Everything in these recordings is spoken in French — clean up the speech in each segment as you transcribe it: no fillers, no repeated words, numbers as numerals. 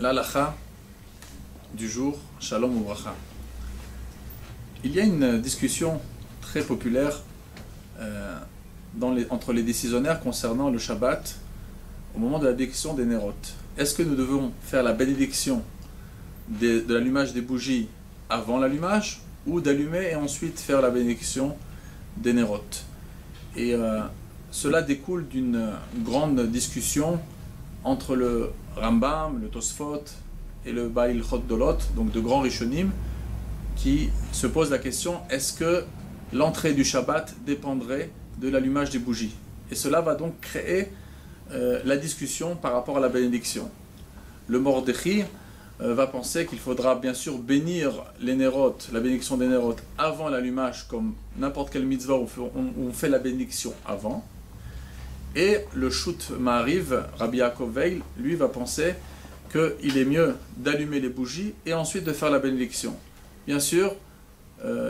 l'halakha du jour, Shalom ou Bracha. Il y a une discussion très populaire entre les décisionnaires concernant le Shabbat au moment de la bénédiction des Nerot. Est-ce que nous devons faire la bénédiction de l'allumage des bougies avant l'allumage ou d'allumer et ensuite faire la bénédiction des Nerot? Et cela découle d'une grande discussion entre le Rambam, le Tosfot et le Baal Chot Dolot, donc de grands Rishonim, qui se posent la question: est-ce que l'entrée du Shabbat dépendrait de l'allumage des bougies? Et cela va donc créer la discussion par rapport à la bénédiction. Le Mordechai va penser qu'il faudra bien sûr bénir les Nerot, la bénédiction des Nerot, avant l'allumage, comme n'importe quelle mitzvah où on fait la bénédiction avant. Et le Shut Ma'ariv, Rabbi Yaakov Veil, lui va penser qu'il est mieux d'allumer les bougies et ensuite de faire la bénédiction. Bien sûr,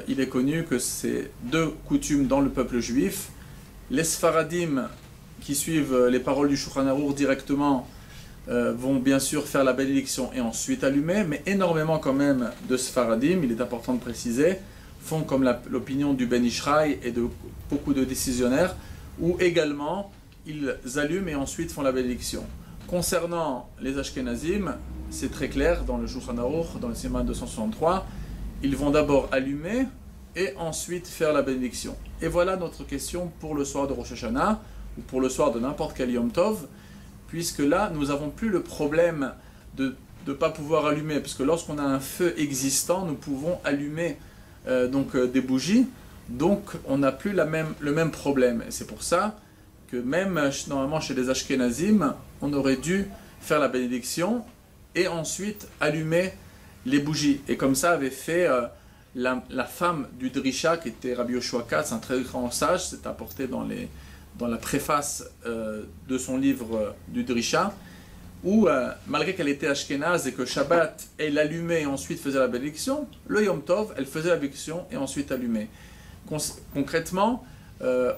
il est connu que c'est deux coutumes dans le peuple juif. Les Sfaradim, qui suivent les paroles du Shulchan Arour directement, vont bien sûr faire la bénédiction et ensuite allumer, mais énormément quand même de Sfaradim, il est important de préciser, font comme l'opinion du Ben Ishraï et de beaucoup de décisionnaires, où également ils allument et ensuite font la bénédiction. Concernant les Ashkenazim, c'est très clair dans le Shulchan Arour, dans le Siman 263, ils vont d'abord allumer et ensuite faire la bénédiction. Et voilà notre question pour le soir de Rosh Hashanah, ou pour le soir de n'importe quel Yom Tov, puisque là, nous n'avons plus le problème de ne pas pouvoir allumer, parce que lorsqu'on a un feu existant, nous pouvons allumer des bougies, donc on n'a plus le même problème. Et c'est pour ça que même normalement chez les Ashkenazim, on aurait dû faire la bénédiction et ensuite allumer les bougies. Et comme ça avait fait la femme du Drisha, qui était Rabbi Yoshua Katz, un très grand sage, c'est apporté dans la préface de son livre du Drisha, où malgré qu'elle était ashkénaze et que Shabbat, elle allumait et ensuite faisait la bénédiction, le Yom Tov, elle faisait la bénédiction et ensuite allumait. Concrètement,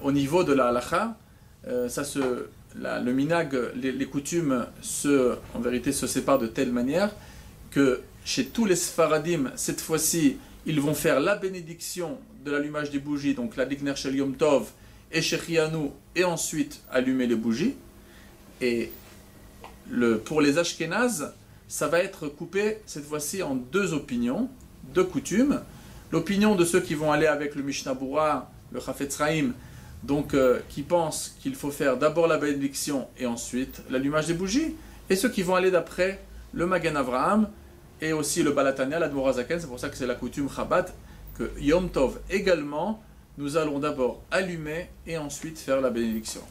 au niveau de la halakha, le minag, les coutumes, en vérité, se séparent de telle manière que chez tous les Sfaradim, cette fois-ci, ils vont faire la bénédiction de l'allumage des bougies, donc la Dikner Shel Yom Tov, et Shechianu, et ensuite allumer les bougies. Et pour les Ashkénazes, ça va être coupé cette fois-ci en deux opinions, deux coutumes. L'opinion de ceux qui vont aller avec le Mishnah Berurah, le Chafetz Chaim, donc qui pensent qu'il faut faire d'abord la bénédiction et ensuite l'allumage des bougies, et ceux qui vont aller d'après le Magen Avraham et aussi le Baal HaTanya, l'Admor HaZaken. C'est pour ça que c'est la coutume Chabad, que Yom Tov également, nous allons d'abord allumer et ensuite faire la bénédiction.